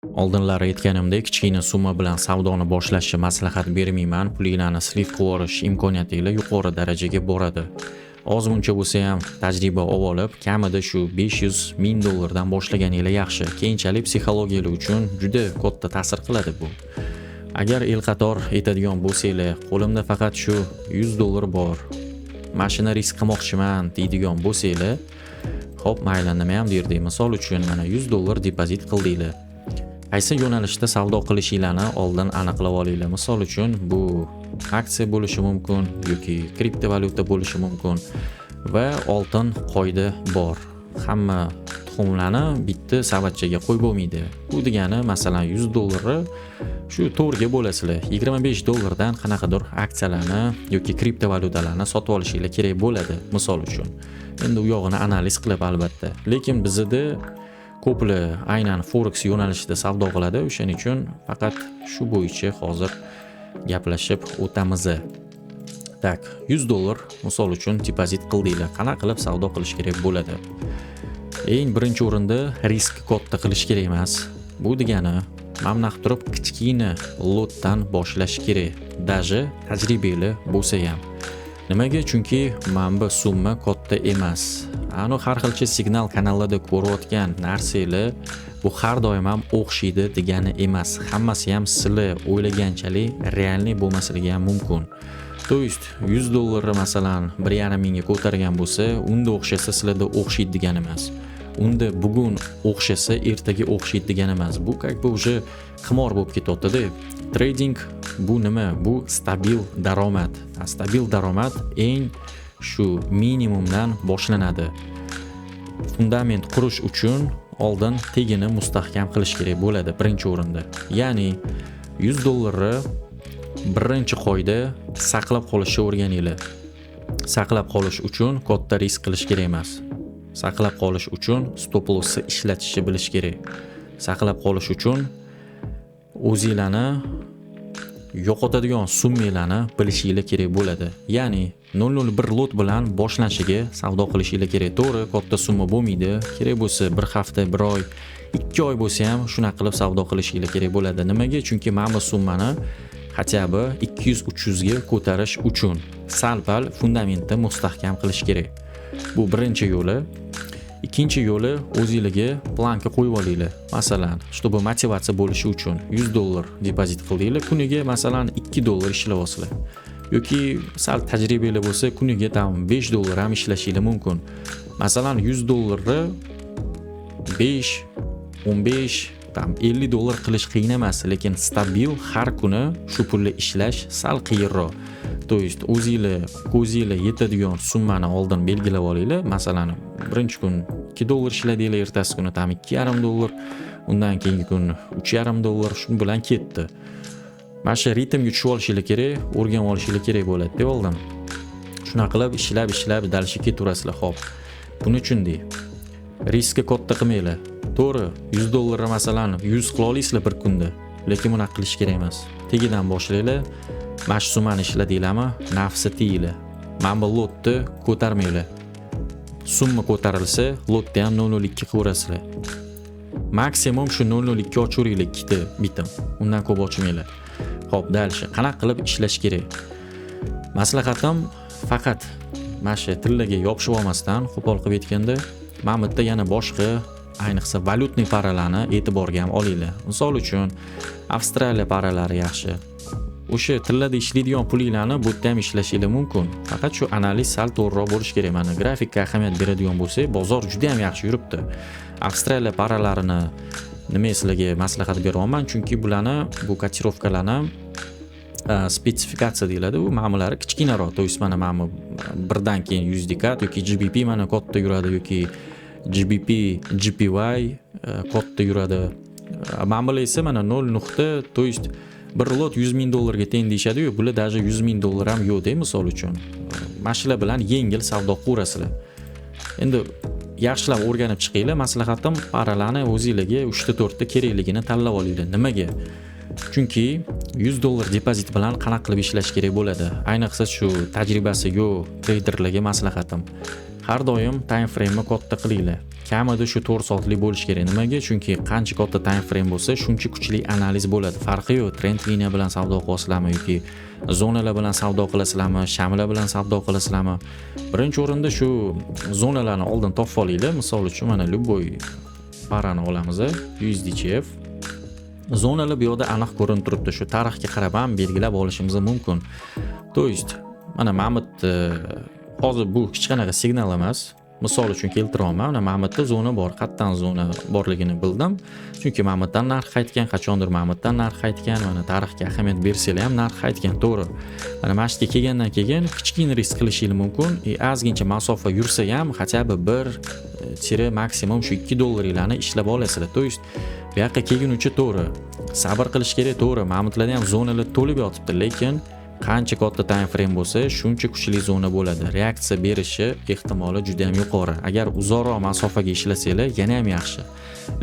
Oldinlari aytganimdek, kichkina summa bilan savdoni boshlashni maslahat bermayman. Pulinglarni sliv qilib olish imkoniyatingiz yuqori darajaga boradi. Ozmuncha bo'lsa ham tajriba olib, kamida shu 500 000 dollardan boshlaganingiz yaxshi. Keyinchalik psixologiyangiz uchun juda katta ta'sir qiladi bu. Agar el qator aytadigan bo'lsangiz, qo'limda faqat shu 100 dollar bor, mashina risk qilmoqchiman deydigan bo'lsangiz, xo'p, mayli, nima ham derdik. Misol uchun mana 100 dollar depozit qildinglar. Qaysi yo'nalishda savdo qilishinglarni oldin aniqlab olinglar. Misol uchun bu aksiya bo'lishi mumkin yoki kriptovalyuta bo'lishi mumkin va oltin qoida bor. Hamma tuxumlarni bitta savatchaga qo'yib bo'lmaydi. Bu degani, masalan, 100 dollarni shu to'rga bo'lasizlar. 25 dollardan qanaqadir aksiyalarni yoki kriptovalyutalarni sotib olishingiz kerak bo'ladi, misol uchun. Endi u yog'ini analiz qilib albatta. Lekin bizda ko'plar aynan forex yo'nalishida savdo qiladi. O'shaning uchun faqat shu bo'yicha hozir gaplashib o'tamiz. Tak, 100 dollar misol uchun depozit qildinglar. Qanaqa qilib savdo qilish kerak bo'ladi? Eng birinchi o'rinda risk katta qilish kerak emas. Bu degani, mamnaq turib kichkina lotdan boshlash kerak. Даже tajribali bo'lsa ham. Nimaga? Chunki manba summa katta emas. Ani har xilcha signal kanallarda ko'rayotgan narsalar bu har doim ham o'xshaydi degani emas. Hammasi ham sizlar o'ylaganchalik realniy bo'lmasligi ham mumkin. To есть 100 dollarni masalan 1,5 mingga ko'targan bo'lsa, unda o'xshasa sizlarda o'xshaydi degani emas. Unda bugun o'xshasa ertaga o'xshaydi degani emas. Bu как бы уже qimor bo'lib ketyapti-da. Trading bu nima? Bu stabil daromad. Stabil daromad eng shu minimumdan boshlanadi. Fundament qurish uchun oldin tegini mustahkam qilish kerak bo'ladi birinchi o'rinda. Ya'ni 100 dollarni birinchi qoida saqlab qolishni o'rganinglar. Saqlab qolish uchun katta risk qilish kerak emas. Saqlab qolish uchun stop lossni ishlatishni bilish kerak. Saqlab qolish uchun o'zingizlarni yo'qotadigan summalarni bilishingiz kerak bo'ladi. Ya'ni 001 lot bilan boshlanishiga savdo qilishingiz kerak. To'g'ri, katta summa bo'lmaydi. Kerak bo'lsa 1 hafta, 1 oy, 2 oy bo'lsa ham shuna qilib savdo qilishingiz kerak bo'ladi. Nimaga? Chunki mana summani хотя бы 200-300 ga ko'tarish uchun sal-pal fundamentni mustahkam qilish kerak. Bu birinchi yo'li. Ikkinchi yo'li, o'zingizga planka qo'yib olinglar. Masalan, чтобы motivatsiya bo'lishi uchun 100 dollar depozit qildinglar, kuniga masalan 2 dollar ishlayapsizlar. Yoki sal tajribali bo'lsa, kuniga tam 5 dollar ham ishlashingiz mumkin. Masalan, 100 dollarni 5, 15, tam 50 dollar qilish qiyin emas, lekin stabil har kuni shu pulni ishlash sal qiyinroq. To есть o'zingizlar yetadigan summani oldin belgilab olinglar. Masalan, birinchi kun 2 dollar ishladinglar, ertasi kuni tam 2,5 dollar, undan keyingi kun 3,5 dollar, shu bilan ketdi. Mana shu ritmga tushib olishingiz kerak, o'rganib olishingiz kerak bo'ladi-da oldin. Shuna qilib ishlab dalishga ketaverasizlar. Xo'p. Buning uchun riskni katta qilmanglar. To'g'ri, 100 dollarni masalan 100 qila olasizlar bir kunda, lekin buni qilish kerak emas. Tegidan boshlanglar. Mana shu summani ishladinglarmi? Nafsi tiyinglar. Mana bu lotni ko'tarmanglar. Summa ko'tarilsa, lotni ham 0,02 qilaverasizlar. Maksimum shu 0,02 ochiringlar, ikkita bitim. Undan ko'p ochmanglar. Xo'p, dalish. Qanaqa qilib ishlash kerak? Maslahatim faqat mana shu tillarga yopishib olmasdan, qo'pol qilib aytganda, mana bu yerda yana boshqa, ayniqsa valyutniy paralarni e'tiborga ham olinglar. Misol uchun, Avstraliya paralari yaxshi. O'sha tillarda ishlaydigan pulinglarni bu yerda ham ishlashingiz mumkin. Faqat shu analiz sal to'g'riroq bo'lish kerak. Mana grafikka ahamiyat beradigan bo'lsak, bozor juda ham yaxshi yuribdi. Avstraliya paralarini nima sizlarga maslahat beraman, chunki bularni bu kotirovkalarni spetsifikatsiya deyiladi. U ma'mulari kichkinaroq. To есть mana birdan keyin USD CAD yoki GBP mana katta yuradi yoki GBP, GPY katta yuradi. Ma'mula esa mana 0. To есть bir lot 100 000 dollarga teng deyshadi-yu, bular даже 100 000 dollar ham yo'q-da, misol uchun. Mashina bilan yengil savdo qilaverasizlar. Endi yaxshilab o'rganib chiqinglar. Maslahatim, paralarni o'zingizlarga 3 ta 4 ta kerakligini tanlab olinglar. Nimaga? Chunki 100 dollar depozit bilan qanaqa qilib ishlash kerak bo'ladi? Ayniqsa shu tajribasi yo'q traderlarga maslahatim. har doim time frame katta qilinglar. Kamida shu 4 soatlik bo'lish kerak. Nimaga? Chunki qancha katta time frame bo'lsa, shuncha kuchli analiz bo'ladi. Farqi yo'q, trend liniya bilan savdo qilasizlarmi yoki zonalar bilan savdo qilasizlarmi, shamlar bilan savdo qilasizlarmi? Birinchi o'rinda shu zonalarni oldin topib olinglar. Misol uchun mana любой parani olamiz, USDCF. Zonalar bu yerda aniq ko'rinib turibdi. Shu tarixga qarab ham belgilab olishimiz mumkin. To есть, mana Mamut hozir bu hech qanaqa signal emas. Misol uchun keltiraman, mana Mamutda zona bor, qayerdan zona borligini bildim. Chunki Mamutdan narx qaytgan, qachondir Mamutdan narx qaytgan, mana tarixga ahamiyat bersanglar ham narx qaytgan, to'g'ri. Mana masjidga kelgandan keyin kichkina risk qilishingiz mumkin. Ozgincha masofa yursa ham, хотя бы 1 maksimum shu 2 dollaringlarni ishlab olasizlar. To есть, bu yoqqa kelguncha to'g'ri. Sabr qilish kerak, to'g'ri. Mamutlarda ham zonalar to'lib yotibdi, lekin qancha katta time frame bo'lsa, shuncha kuchli zona bo'ladi. Reaksiya berishi ehtimoli juda ham yuqori. Agar uzoqroq masofaga ishlasanglar, yana ham yaxshi.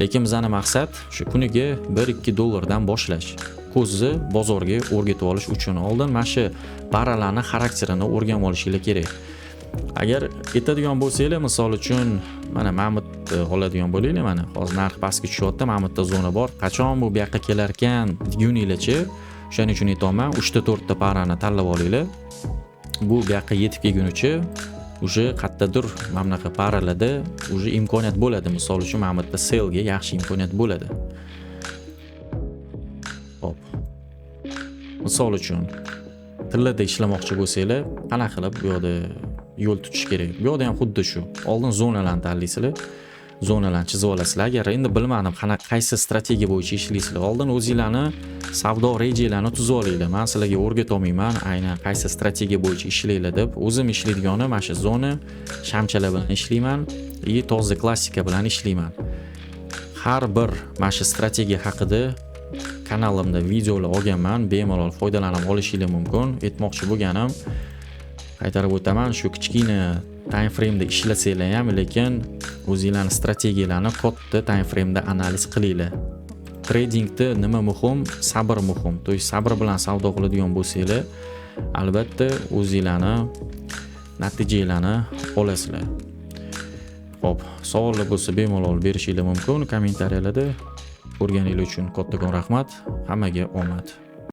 Lekin bizning maqsad shu kuniga 1-2 dollardan boshlash. Ko'zni bozorga o'rgatib olish uchun oldin mana shu paralarni xarakterini o'rganib olishinglar kerak. Agar ketadigan bo'lsanglar, misol uchun mana Mamut oladigan bo'linglar, mana hozir narx pastga tushyapti, Mamutda zona bor. Qachon bu yoqqa kelar ekan deguninglarchi, shuning uchun aytaman, 3-4 ta parani tanlab olinglar. Bu yoqqa yetib kelgunicha uje qayerdadir mana bunaqa paralarda uje imkoniyat bo'ladi. Misol uchun Mamutda sellga yaxshi imkoniyat bo'ladi. Hop. Misol uchun tillada ishlamoqchi bo'lsanglar, qanaqa qilib bu yerda yo'l tutish kerak. Bu yerda ham xuddi shu. Oldin zonalarni tanlaysizlar. Zonalarni chizib olasizlar. Agar endi bilmadim qaysi strategiya bo'yicha ishlaysizlar, oldin o'zingizlarni savdo rejalarini tuzib olinglar. Men sizlarga o'rgata olmayman, aynan qaysi strategiya bo'yicha ishlanglar deb. O'zim ishlaydiganim mana shu zona, shamchalar bilan ishlayman, toza klassika bilan ishlayman. Har bir mana shu strategiya haqida kanalimda videolar olganman, bemalol foydalanib olishingiz mumkin. Aytmoqchi bo'lganim, qaytarib o'taman, shu kichkina time frame da ishlasanglar ham, lekin o'zingizlarning strategiyalarni katta time frame da analiz qilinglar. Tradingda nima muhim? Sabr muhim. To есть sabr bilan savdo qiladigan bo'lsanglar, albatta o'zingizlarni natijalarni olasizlar. Xo'p, savollar bo'lsa bemalol berishingiz mumkin kommentariyalarda. O'rganingiz uchun kattakon rahmat. Hammaga omad.